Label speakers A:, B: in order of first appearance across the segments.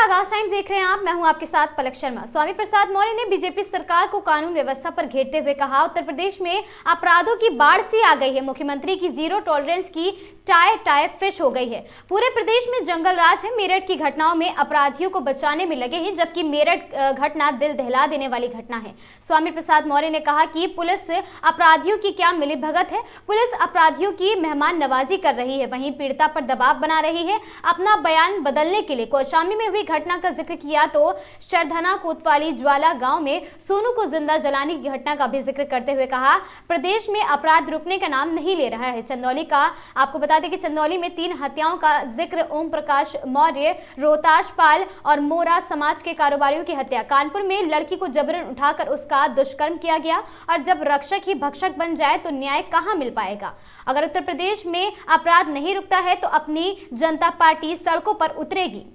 A: आगाज टाइम्स देख रहे हैं आप। मैं हूं आपके साथ पलक शर्मा। स्वामी प्रसाद मौर्य ने बीजेपी सरकार को कानून व्यवस्था पर घेरते हुए कहा, उत्तर प्रदेश में अपराधों की बाढ़ सी आ गई है। मुख्यमंत्री की जीरो टॉलरेंस की टाई फिश हो गई है। पूरे प्रदेश में जंगल राज है। मेरठ की घटनाओं में अपराधियों को बचाने में लगे हैं, जबकि मेरठ घटना दिल दहला देने वाली घटना है। स्वामी प्रसाद मौर्य ने कहा कि पुलिस अपराधियों की क्या मिलीभगत है। पुलिस अपराधियों की मेहमान नवाजी कर रही है, वहीं पीड़िता पर दबाव बना रही है अपना बयान बदलने के लिए। कौशाम्बी में हुई घटना का जिक्र किया तो शरधना कोतवाली ज्वाला गांव में सोनू को जिंदा जलाने की घटना का भी जिक्र करते हुए कहा, प्रदेश में अपराध रुकने का नाम नहीं ले रहा है। चंदौली का आपको बता दें कि चंदौली में 3 हत्याओं का जिक्र, ओम प्रकाश मौर्य, रोहताश पाल और मोरा समाज के कारोबारियों की हत्या। कानपुर में लड़की को जबरन उठाकर उसका दुष्कर्म किया गया, और जब रक्षक ही भक्षक बन जाए तो न्याय कहां मिल पाएगा। अगर उत्तर प्रदेश में अपराध नहीं रुकता है तो अपनी जनता पार्टी सड़कों पर उतरेगी।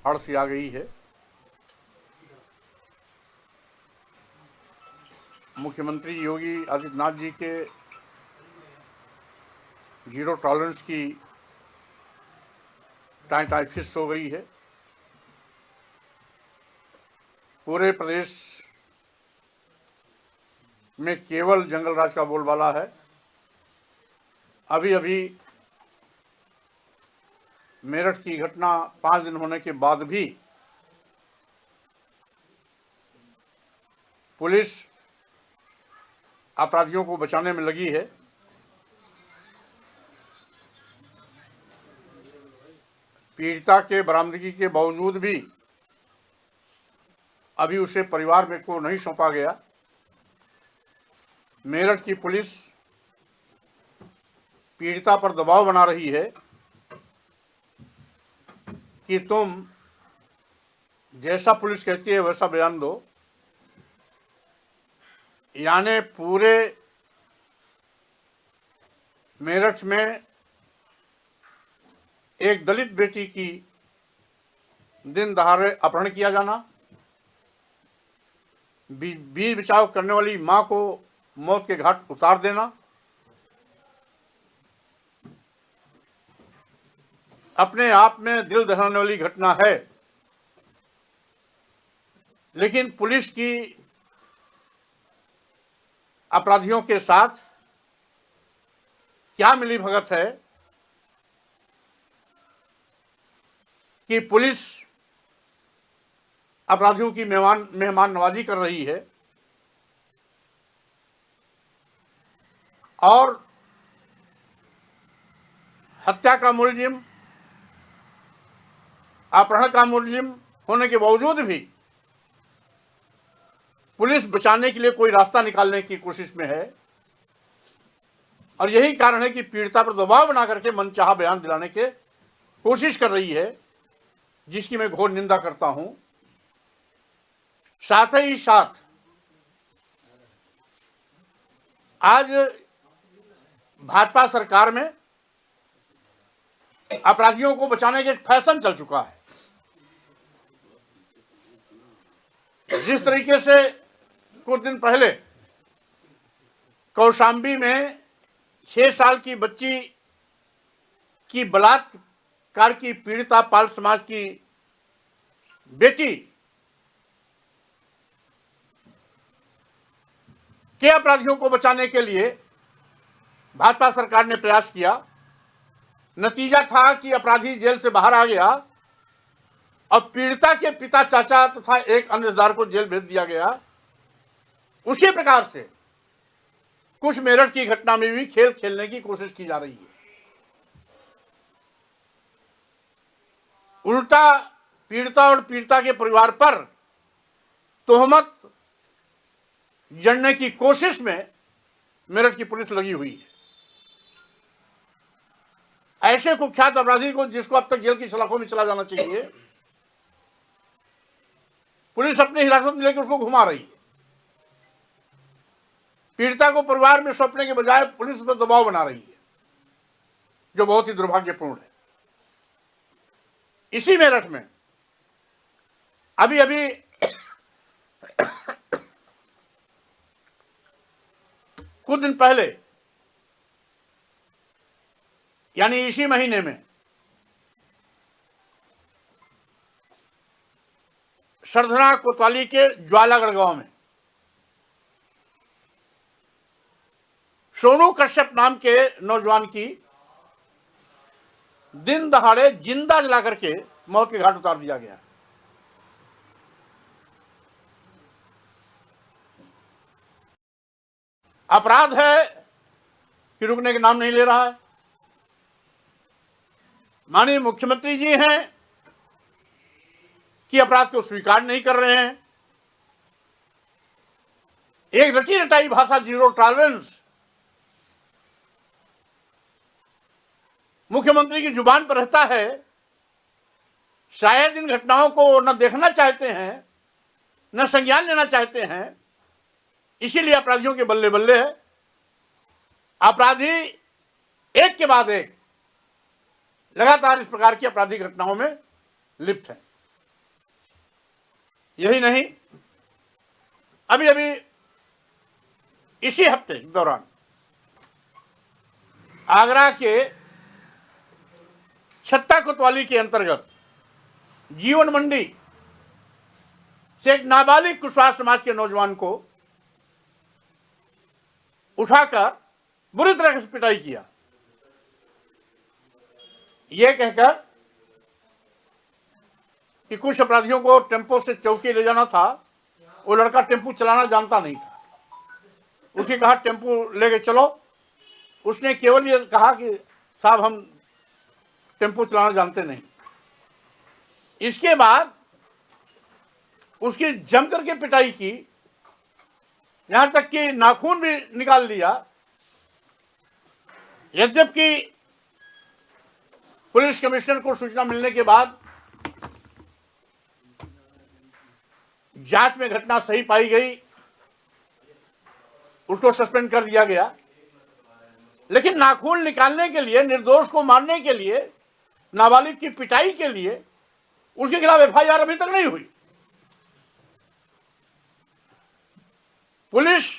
B: बाढ़ सी आ गई है। मुख्यमंत्री योगी आदित्यनाथ जी के जीरो टॉलरेंस की टाई फिश हो गई है। पूरे प्रदेश में केवल जंगल राज का बोलबाला है। अभी अभी मेरठ की घटना 5 दिन होने के बाद भी पुलिस अपराधियों को बचाने में लगी है। पीड़िता के बरामदगी के बावजूद भी अभी उसे परिवार में को नहीं सौंपा गया। मेरठ की पुलिस पीड़िता पर दबाव बना रही है कि तुम जैसा पुलिस कहती है वैसा बयान दो। यानी पूरे मेरठ में एक दलित बेटी की दिन दहाड़े अपहरण किया जाना, बीच बचाव करने वाली मां को मौत के घाट उतार देना, अपने आप में दिल दहलाने वाली घटना है। लेकिन पुलिस की अपराधियों के साथ क्या मिलीभगत है कि पुलिस अपराधियों की मेहमान नवाजी कर रही है और हत्या का मुलजिम, अपहरण का मुलजिम होने के बावजूद भी पुलिस बचाने के लिए कोई रास्ता निकालने की कोशिश में है। और यही कारण है कि पीड़िता पर दबाव बना करके मनचाहा बयान दिलाने की कोशिश कर रही है, जिसकी मैं घोर निंदा करता हूं। साथ ही साथ आज भाजपा सरकार में अपराधियों को बचाने का एक फैशन चल चुका है। जिस तरीके से कुछ दिन पहले कौशाम्बी में 6 साल की बच्ची की बलात्कार की पीड़िता पाल समाज की बेटी के अपराधियों को बचाने के लिए भाजपा सरकार ने प्रयास किया। नतीजा था कि अपराधी जेल से बाहर आ गया और पीड़िता के पिता, चाचा तथा एक अन्य रिश्तेदार को जेल भेज दिया गया। उसी प्रकार से कुछ मेरठ की घटना में भी खेल खेलने की कोशिश की जा रही है। उल्टा पीड़िता और पीड़िता के परिवार पर तोहमत जड़ने की कोशिश में मेरठ की पुलिस लगी हुई है। ऐसे कुख्यात अपराधी को, जिसको अब तक जेल की सलाखों में चला जाना चाहिए, पुलिस अपनी हिरासत में लेकर उसको घुमा रही है। पीड़िता को परिवार में सौंपने के बजाय पुलिस पर दबाव बना रही है, जो बहुत ही दुर्भाग्यपूर्ण है। इसी मेरठ में अभी अभी कुछ दिन पहले, यानी इसी महीने में सरधना कोतवाली के ज्वालागढ़ गांव में सोनू कश्यप नाम के नौजवान की दिन दहाड़े जिंदा जला करके मौत के घाट उतार दिया गया। अपराध है कि रुकने के नाम नहीं ले रहा है। माननीय मुख्यमंत्री जी हैं कि अपराध को स्वीकार नहीं कर रहे हैं। एक रटी रटाई भाषा जीरो टॉलरेंस मुख्यमंत्री की जुबान पर रहता है। शायद इन घटनाओं को न देखना चाहते हैं, न संज्ञान लेना चाहते हैं, इसीलिए अपराधियों के बल्ले बल्ले है। अपराधी एक के बाद एक लगातार इस प्रकार की आपराधिक घटनाओं में लिप्त हैं। यही नहीं, अभी अभी इसी हफ्ते के दौरान आगरा के छत्ता कोतवाली के अंतर्गत जीवन मंडी से एक नाबालिग कुशवाहा समाज के नौजवान को उठाकर बुरी तरह से पिटाई किया, यह कहकर कि कुछ अपराधियों को टेम्पो से चौकी ले जाना था। वो लड़का टेम्पो चलाना जानता नहीं था। उसे कहा टेम्पो लेके चलो। उसने केवल ये कहा कि साहब हम टेम्पो चलाना जानते नहीं। इसके बाद उसकी जम करके पिटाई की, यहां तक कि नाखून भी निकाल लिया। यद्यपि पुलिस कमिश्नर को सूचना मिलने के बाद जांच में घटना सही पाई गई, उसको सस्पेंड कर दिया गया। लेकिन नाखून निकालने के लिए, निर्दोष को मारने के लिए, नाबालिग की पिटाई के लिए उसके खिलाफ एफआईआर अभी तक नहीं हुई। पुलिस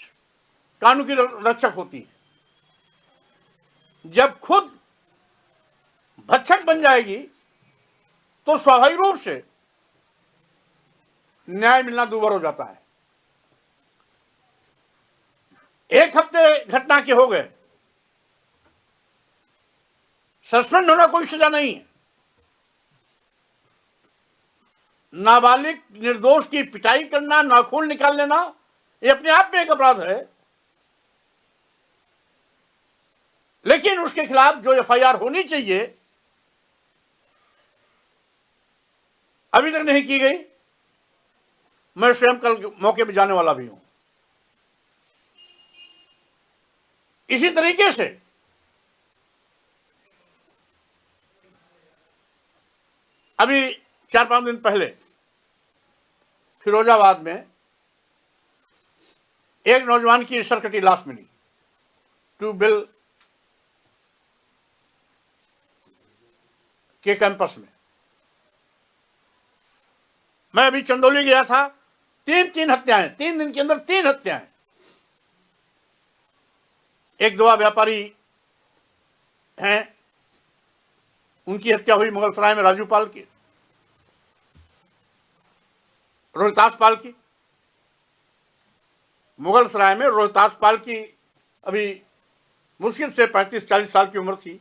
B: कानून की रक्षक होती है। जब खुद भक्षक बन जाएगी तो स्वाभाविक रूप से न्याय मिलना दूभर हो जाता है। एक हफ्ते घटना के हो गए, सस्पेंड होना कोई सजा नहीं है। नाबालिग निर्दोष की पिटाई करना, नाखून निकाल लेना, ये अपने आप में एक अपराध है। लेकिन उसके खिलाफ जो एफआईआर होनी चाहिए अभी तक नहीं की गई। मैं स्वयं कल मौके पर जाने वाला भी हूं। इसी तरीके से अभी 4-5 दिन पहले फिरोजाबाद में एक नौजवान की सरकटी लाश मिली ट्यूबवेल के कैंपस में। मैं अभी चंदौली गया था। 3 हत्याएं, 3 दिन के अंदर 3 हत्याएं। एक दवा व्यापारी हैं, उनकी हत्या हुई मुगलसराय में राजू पाल की, रोहितास पाल की। मुगलसराय में रोहितास पाल की अभी मुश्किल से 35-40 साल की उम्र थी।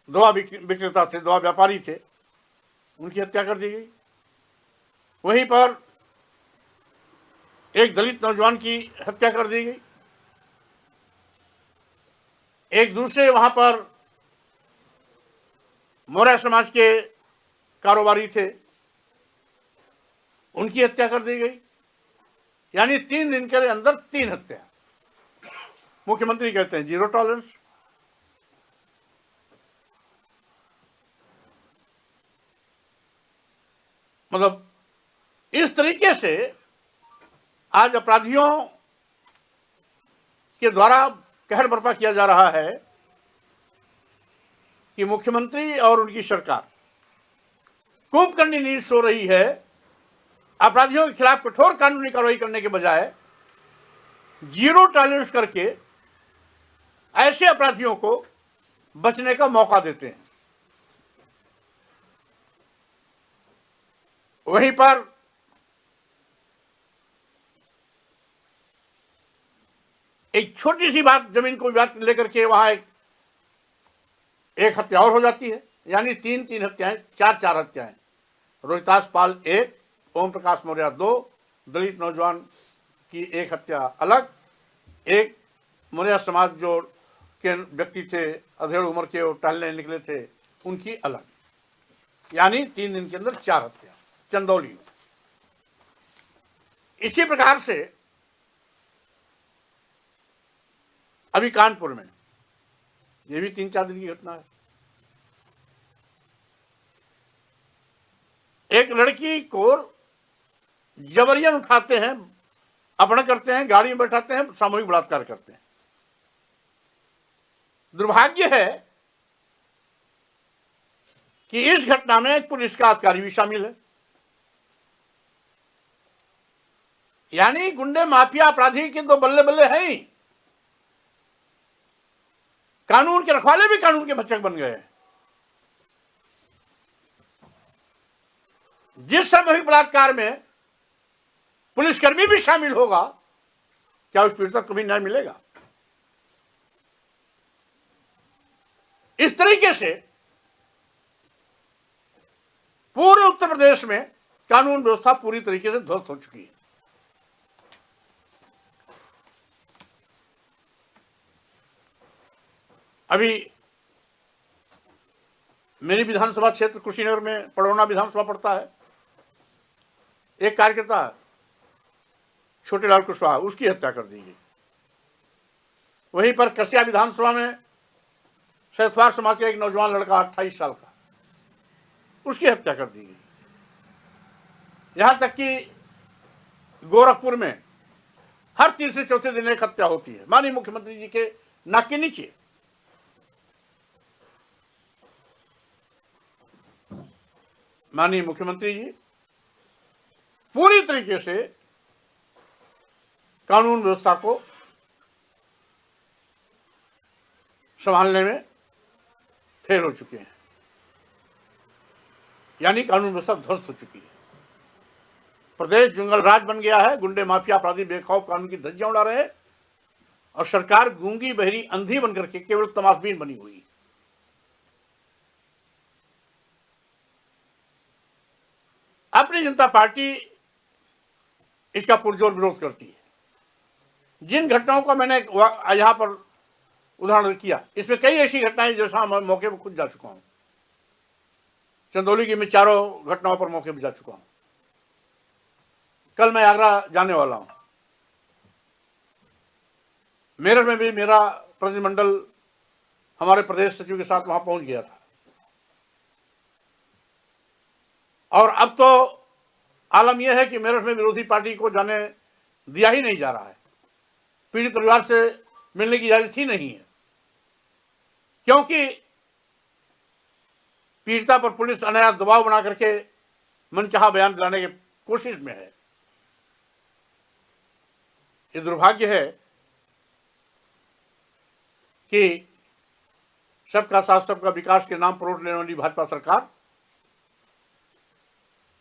B: दवा विक्रेता थे, दवा व्यापारी थे, उनकी हत्या कर दी गई। वहीं पर एक दलित नौजवान की हत्या कर दी गई। एक दूसरे वहां पर मौर्य समाज के कारोबारी थे, उनकी हत्या कर दी गई। यानी 3 दिन के अंदर 3 हत्या। मुख्यमंत्री कहते हैं जीरो टॉलरेंस। मतलब इस तरीके से आज अपराधियों के द्वारा कहर बर्पा किया जा रहा है कि मुख्यमंत्री और उनकी सरकार कुंभकर्णी नींद सो रही है। अपराधियों के खिलाफ कठोर कानूनी कार्रवाई करने के बजाय जीरो टॉलरेंस करके ऐसे अपराधियों को बचने का मौका देते हैं। वहीं पर एक छोटी सी बात, जमीन को विवाद लेकर के वहां एक हत्या और हो जाती है, यानी तीन तीन हत्याएं, चार चार हत्याएं। रोहितास पाल 1, ओम प्रकाश मौर्य 2, दलित नौजवान की एक हत्या अलग, एक मौर्य समाज जो के व्यक्ति थे, अधेड़ उम्र के, वो टहलने निकले थे, उनकी अलग, यानी 3 दिन के अंदर 4 हत्या चंदौली में। इसी प्रकार से अभी कानपुर में ये भी 3-4 दिन की घटना है। एक लड़की को जबरियन उठाते हैं, अपहरण करते हैं, गाड़ी में बैठाते हैं, सामूहिक बलात्कार करते हैं। दुर्भाग्य है कि इस घटना में एक पुलिस का अधिकारी भी शामिल है, यानी गुंडे माफिया अपराधी के तो बल्ले बल्ले हैं ही, कानून के रखवाले भी कानून के भक्षक बन गए। जिस सामूहिक बलात्कार में पुलिसकर्मी भी शामिल होगा, क्या उस पीड़ित को कभी न्याय मिलेगा? इस तरीके से पूरे उत्तर प्रदेश में कानून व्यवस्था पूरी तरीके से ध्वस्त हो चुकी है। अभी मेरी विधानसभा क्षेत्र कुशीनगर में पड़ौना विधानसभा पड़ता है, एक कार्यकर्ता छोटेलाल कुशवाहा, उसकी हत्या कर दी गई। वहीं पर कसिया विधानसभा में सैथवार समाज का एक नौजवान लड़का 28 साल का, उसकी हत्या कर दी गई। यहां तक कि गोरखपुर में हर तीसरे चौथे दिन एक हत्या होती है, माननीय मुख्यमंत्री जी के नाक के नीचे। माननीय मुख्यमंत्री जी पूरी तरीके से कानून व्यवस्था को संभालने में फेल हो चुके हैं, यानी कानून व्यवस्था ध्वस्त हो चुकी है। प्रदेश जंगल राज बन गया है, गुंडे माफिया अपराधी बेखौफ कानून की धज्जियां उड़ा रहे हैं, और सरकार गूंगी बहरी अंधी बनकर के केवल तमाशबीन बनी हुई है। अपनी जनता पार्टी इसका पुरजोर विरोध करती है। जिन घटनाओं का मैंने यहां पर उदाहरण किया, इसमें कई ऐसी घटनाएं जैसा मैं मौके पर खुद जा चुका हूं। चंदौली की मैं 4 घटनाओं पर मौके पर जा चुका हूं। कल मैं आगरा जाने वाला हूं। मेरठ में भी मेरा प्रतिनिधिमंडल हमारे प्रदेश सचिव के साथ वहां पहुंच गया था, और अब तो आलम यह है कि मेरठ में विरोधी पार्टी को जाने दिया ही नहीं जा रहा है। पीड़ित परिवार से मिलने की इजाजत ही नहीं है, क्योंकि पीड़िता पर पुलिस अनायास दबाव बना करके मनचाहा बयान दिलाने की कोशिश में है। ये दुर्भाग्य है कि सबका साथ सबका विकास के नाम पर वोट लेने वाली भाजपा सरकार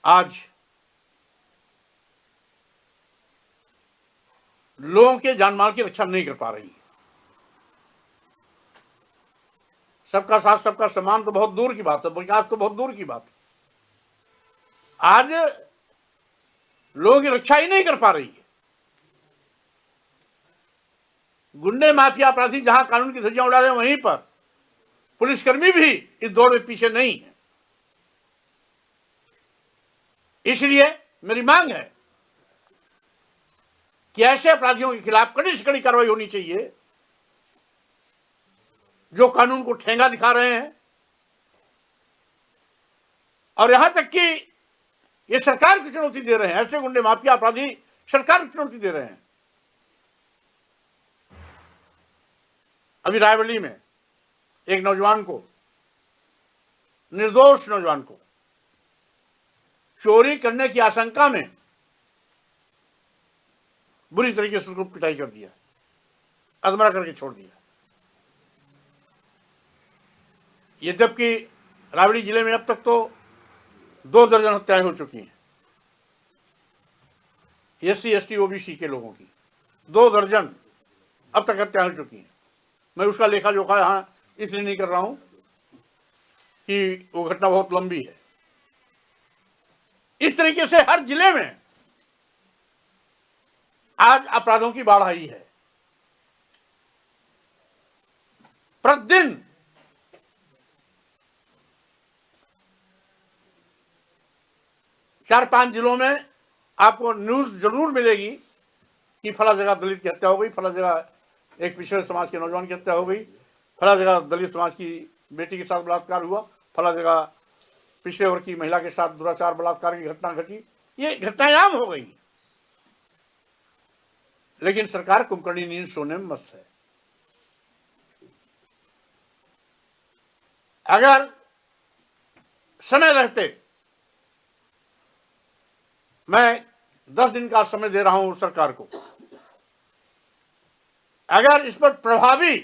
B: आज लोगों के जानमाल की रक्षा नहीं कर पा रही है। सबका साथ सबका सम्मान तो बहुत दूर की बात है, विकास तो बहुत दूर की बात है। आज लोगों की रक्षा ही नहीं कर पा रही है। गुंडे माफिया अपराधी जहां कानून की धज्जियां उड़ा रहे हैं, वहीं पर पुलिसकर्मी भी इस दौड़ में पीछे नहीं है। इसलिए मेरी मांग है कि ऐसे अपराधियों के खिलाफ कड़ी से कड़ी कार्रवाई होनी चाहिए जो कानून को ठेंगा दिखा रहे हैं, और यहां तक कि ये सरकार की चुनौती दे रहे हैं। ऐसे गुंडे माफिया अपराधी सरकार की चुनौती दे रहे हैं। अभी रायबरेली में एक नौजवान को, निर्दोष नौजवान को चोरी करने की आशंका में बुरी तरीके से उसको पिटाई कर दिया, अधमरा करके छोड़ दिया। ये जबकि रायबरेली जिले में अब तक तो 2 दर्जन हत्याएं हो चुकी हैं। SC ST OBC के लोगों की 2 दर्जन अब तक हत्या हो चुकी हैं। मैं उसका लेखा जोखा यहाँ इसलिए नहीं कर रहा हूं कि वो घटना बहुत लंबी है। इस तरीके से हर जिले में आज अपराधों की बाढ़ आई है। प्रतिदिन चार 5 जिलों में आपको न्यूज जरूर मिलेगी कि फला जगह दलित की हत्या हो गई, फला जगह एक पिछड़े समाज के नौजवान की हत्या हो गई, फला जगह दलित समाज की बेटी के साथ बलात्कार हुआ, फला जगह पिछड़े वर्ग की महिला के साथ दुराचार बलात्कार की घटना घटी। ये घटनाएं आम हो गई, लेकिन सरकार कुंभकर्णी नींद सोने में मस्त है। अगर समय रहते, मैं 10 दिन का समय दे रहा हूं सरकार को, अगर इस पर प्रभावी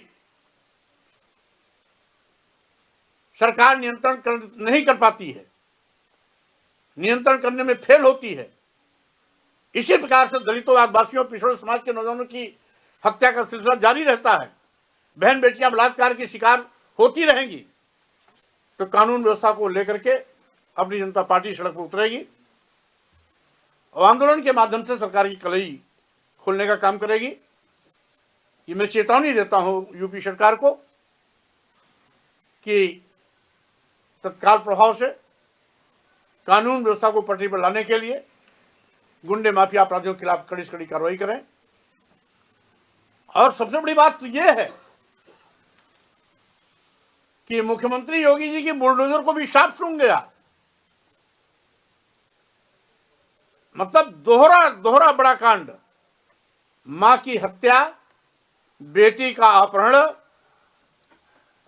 B: सरकार नियंत्रण नहीं कर पाती है, नियंत्रण करने में फेल होती है, इसी प्रकार से दलितों, आदिवासियों, पिछड़े समाज के नौजवानों की हत्या का सिलसिला जारी रहता है, बहन बेटियां बलात्कार की शिकार होती रहेंगी, तो कानून व्यवस्था को लेकर के अपनी जनता पार्टी सड़क पर उतरेगी और आंदोलन के माध्यम से सरकार की कलई खोलने का काम करेगी। ये मैं चेतावनी देता हूं यूपी सरकार को कि तत्काल प्रभाव से कानून व्यवस्था को पटरी पर लाने के लिए गुंडे माफिया अपराधियों के खिलाफ कड़ी से कड़ी कार्रवाई करें। और सबसे बड़ी बात तो यह है कि मुख्यमंत्री योगी जी की बुलडोजर को भी साफ सूंघ गया। मतलब दोहरा बड़ा कांड, मां की हत्या, बेटी का अपहरण,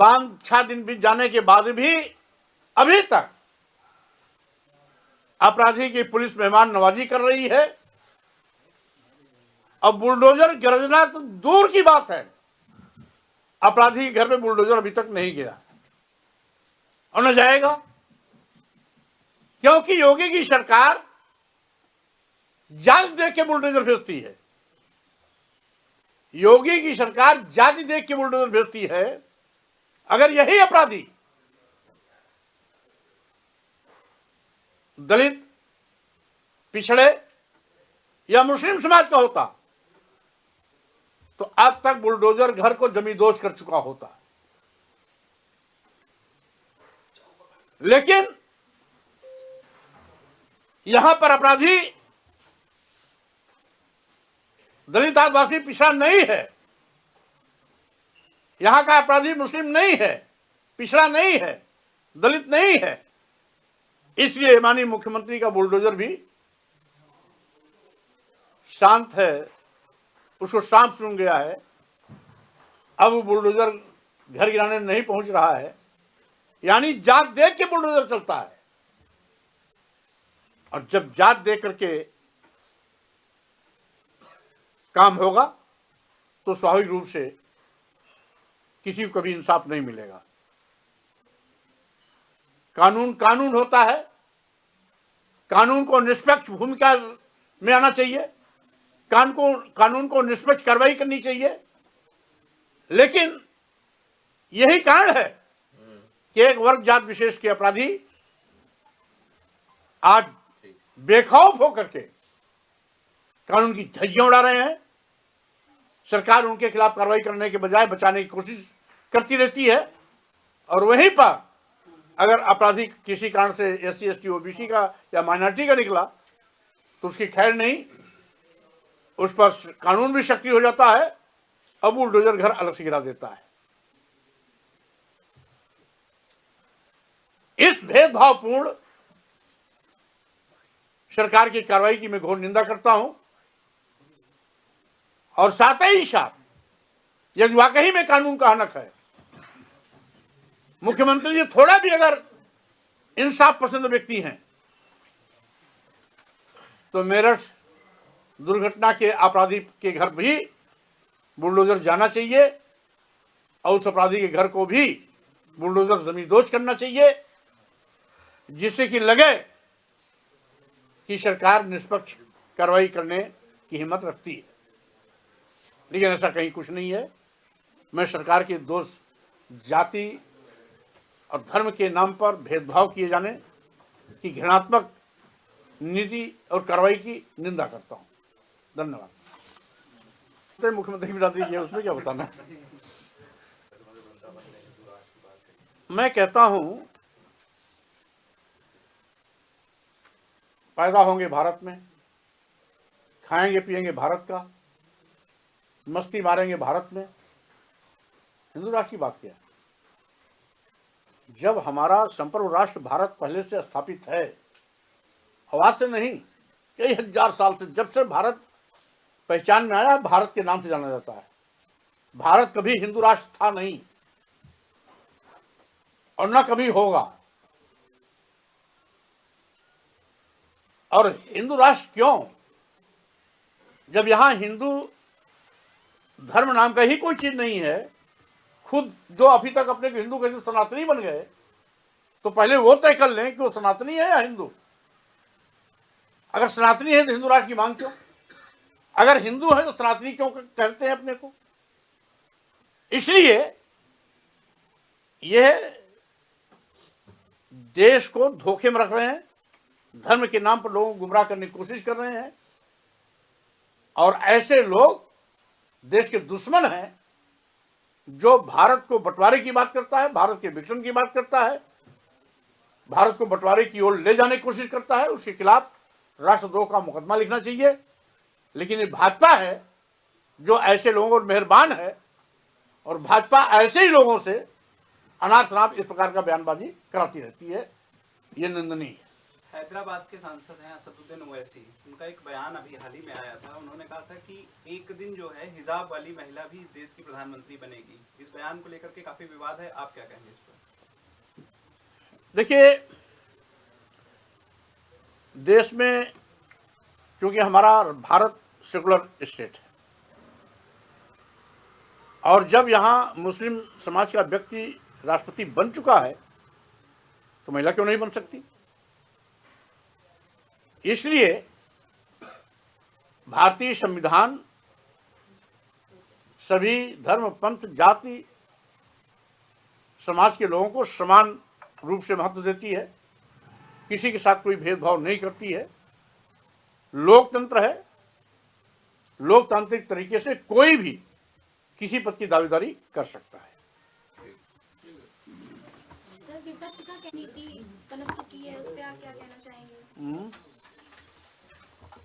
B: 5-6 दिन बीत जाने के बाद भी अभी तक अपराधी की पुलिस मेहमान नवाजी कर रही है। अब बुलडोजर गरजना तो दूर की बात है, अपराधी के घर में बुलडोजर अभी तक नहीं गया और न जाएगा, क्योंकि योगी की सरकार जाति देख के बुलडोजर भेजती है। योगी की सरकार जाति देख के बुलडोजर भेजती है। अगर यही अपराधी दलित, पिछड़े या मुस्लिम समाज का होता तो अब तक बुलडोजर घर को जमींदोज कर चुका होता। लेकिन यहां पर अपराधी दलित, आदिवासी, पिछड़ा नहीं है। यहां का अपराधी मुस्लिम नहीं है, पिछड़ा नहीं है, दलित नहीं है। इसलिए माननीय मुख्यमंत्री का बुलडोजर भी शांत है, उसको सांप सूंघ गया है। अब वो बुलडोजर घर गिराने नहीं पहुंच रहा है, यानी जात देख के बुलडोजर चलता है। और जब जात देख करके काम होगा तो स्वाभाविक रूप से किसी को कभी इंसाफ नहीं मिलेगा। कानून होता है, कानून को निष्पक्ष भूमिका में आना चाहिए, कानून को निष्पक्ष कार्रवाई करनी चाहिए। लेकिन यही कारण है कि एक वर्ग जात विशेष के अपराधी आज बेखौफ होकर के कानून की धज्जियां उड़ा रहे हैं। सरकार उनके खिलाफ कार्रवाई करने के बजाय बचाने की कोशिश करती रहती है, और वहीं पर अगर अपराधी किसी कारण से SC ST OBC का या माइनॉरिटी का निकला तो उसकी खैर नहीं, उस पर कानून भी सक्रिय हो जाता है। अब बुलडोजर घर अलग से गिरा देता है। इस भेदभावपूर्ण सरकार की कार्रवाई की मैं घोर निंदा करता हूं। और साथ ही साथ यदि वाकई में कानून का हनक है, मुख्यमंत्री जी थोड़ा भी अगर इंसाफ पसंद व्यक्ति हैं, तो मेरठ दुर्घटना के अपराधी के घर भी बुलडोजर जाना चाहिए और उस अपराधी के घर को भी बुलडोजर जमींदोज करना चाहिए, जिससे कि लगे कि सरकार निष्पक्ष कार्रवाई करने की हिम्मत रखती है, लेकिन ऐसा कहीं कुछ नहीं है। मैं सरकार के दोष जाति और धर्म के नाम पर भेदभाव किए जाने की घृणात्मक नीति और कार्रवाई की निंदा करता हूं। धन्यवाद। तो मुख्यमंत्री बना दीजिए, उसमें क्या बताना है। मैं कहता हूं पैदा होंगे भारत में, खाएंगे पिएंगे भारत का, मस्ती मारेंगे भारत में, हिंदू राष्ट्र की बात क्या है। जब हमारा संप्रभु राष्ट्र भारत पहले से स्थापित है, आज से नहीं, कई हजार साल से, जब से भारत पहचान में आया, भारत के नाम से जाना जाता है। भारत कभी हिंदू राष्ट्र था नहीं और न कभी होगा। और हिंदू राष्ट्र क्यों, जब यहां हिंदू धर्म नाम का ही कोई चीज नहीं है। खुद जो अभी तक अपने को हिंदू कहते सनातनी बन गए, तो पहले वो तय कर लें कि वो सनातनी है या हिंदू। अगर सनातनी है तो हिंदू राष्ट्र की मांग क्यों, अगर हिंदू है तो सनातनी क्यों कहते हैं अपने को। इसलिए यह देश को धोखे में रख रहे हैं, धर्म के नाम पर लोगों को गुमराह करने की कोशिश कर रहे हैं, और ऐसे लोग देश के दुश्मन हैं जो भारत को बंटवारे की बात करता है, भारत के विघटन की बात करता है, भारत को बंटवारे की ओर ले जाने की कोशिश करता है। उसके खिलाफ राष्ट्रद्रोह का मुकदमा लिखना चाहिए। लेकिन ये भाजपा है जो ऐसे लोगों पर मेहरबान है, और भाजपा ऐसे ही लोगों से अनाप शनाप इस प्रकार का बयानबाजी कराती रहती है। ये निंदनीय है।
C: हैदराबाद के सांसद हैं असदुद्दीन ओवैसी, उनका एक बयान अभी हाल ही में आया था। उन्होंने कहा था कि एक दिन जो है हिजाब वाली महिला भी देश की प्रधानमंत्री बनेगी। इस बयान को लेकर के काफी विवाद है, आप क्या कहेंगे इस पर?
B: देखिए, देश में क्योंकि हमारा भारत सेकुलर स्टेट है, और जब यहां मुस्लिम समाज का व्यक्ति राष्ट्रपति बन चुका है, तो महिला क्यों नहीं बन सकती। इसलिए भारतीय संविधान सभी धर्म, पंथ, जाति, समाज के लोगों को समान रूप से महत्व देती है, किसी के साथ कोई भेदभाव नहीं करती है। लोकतंत्र है, लोकतांत्रिक तरीके से कोई भी किसी पद की दावेदारी कर सकता है।
D: सर, विपक्ष का नीति पनप चुकी है, उस पर आप क्या कहना चाहेंगे?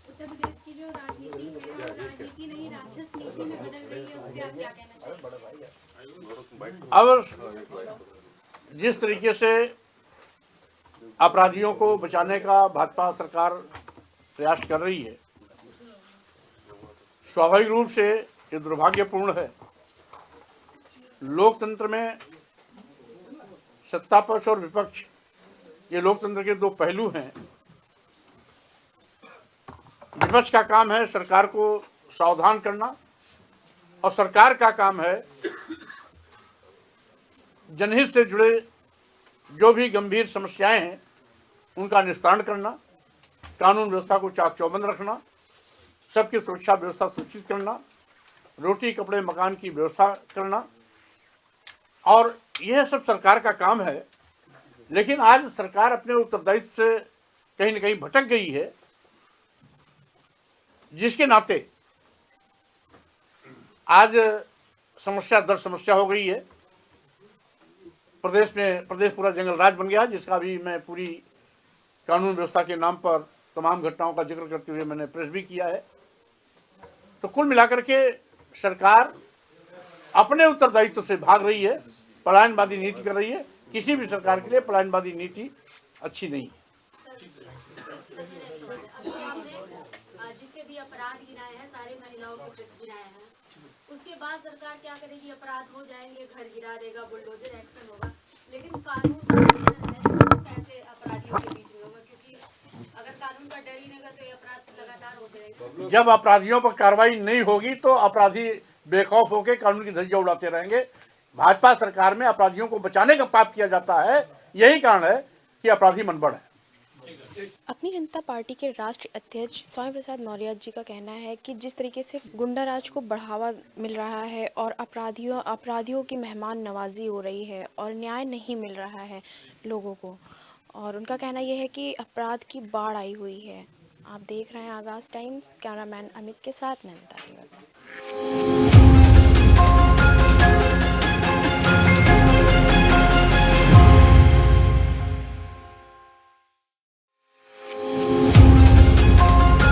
D: उत्तर प्रदेश की जो राजनीति है, वो राजनीति नहीं राक्षस नीति में बदल रही है, उस पर आप क्या कहना चाहेंगे?
B: अब जिस तरीके से अपराधियों को बचाने का भाजपा सरकार प्रयास कर रही है, स्वाभाविक रूप से ये दुर्भाग्यपूर्ण है। लोकतंत्र में सत्ता पक्ष और विपक्ष, ये लोकतंत्र के दो पहलू हैं। विपक्ष का काम है सरकार को सावधान करना, और सरकार का काम है जनहित से जुड़े जो भी गंभीर समस्याएं हैं उनका निस्तारण करना, कानून व्यवस्था को चाक चौबंद रखना, सबकी सुरक्षा व्यवस्था सुनिश्चित करना, रोटी कपड़े मकान की व्यवस्था करना, और यह सब सरकार का काम है। लेकिन आज सरकार अपने उत्तरदायित्व से कहीं न कहीं भटक गई है, जिसके नाते आज समस्या दर समस्या हो गई है। प्रदेश पूरा जंगल राज बन गया, जिसका भी मैं पूरी कानून व्यवस्था के नाम पर तमाम घटनाओं का जिक्र करते हुए मैंने प्रेस भी किया है। तो कुल मिलाकर के सरकार अपने उत्तरदायित्व से भाग रही है, पलायनवादी नीति कर रही है। किसी भी सरकार के लिए पलायनवादी नीति अच्छी नहीं है।
D: जितने भी अपराध गिनाए हैं, सारे महिलाओं के प्रति गिनाए हैं। उसके बाद सरकार क्या करेगी? अपराध हो जाएंगे, घर गिरा देगा, बुलडोजर एक्शन होगा, लेकिन कानून कैसे अपराधियों के बीच में होगा? क्योंकि अगर कानून का डर ही नहीं होगा तो ये अपराध लगातार होते रहेंगे।
B: जब अपराधियों पर कार्रवाई नहीं होगी तो अपराधी बेखौफ होकर कानून की धज्जियां उड़ाते रहेंगे। भाजपा सरकार में अपराधियों को बचाने का पाप किया जाता है, यही कारण है कि अपराधी मनबड़ है।
E: अपनी जनता पार्टी के राष्ट्रीय अध्यक्ष स्वामी प्रसाद मौर्य जी का कहना है कि जिस तरीके से गुंडा राज को बढ़ावा मिल रहा है और अपराधियों की मेहमान नवाजी हो रही है और न्याय नहीं मिल रहा है लोगों को, और उनका कहना यह है कि अपराध की बाढ़ आई हुई है। आप देख रहे हैं आगाज टाइम्स, कैमरामैन अमित के साथ नंदा।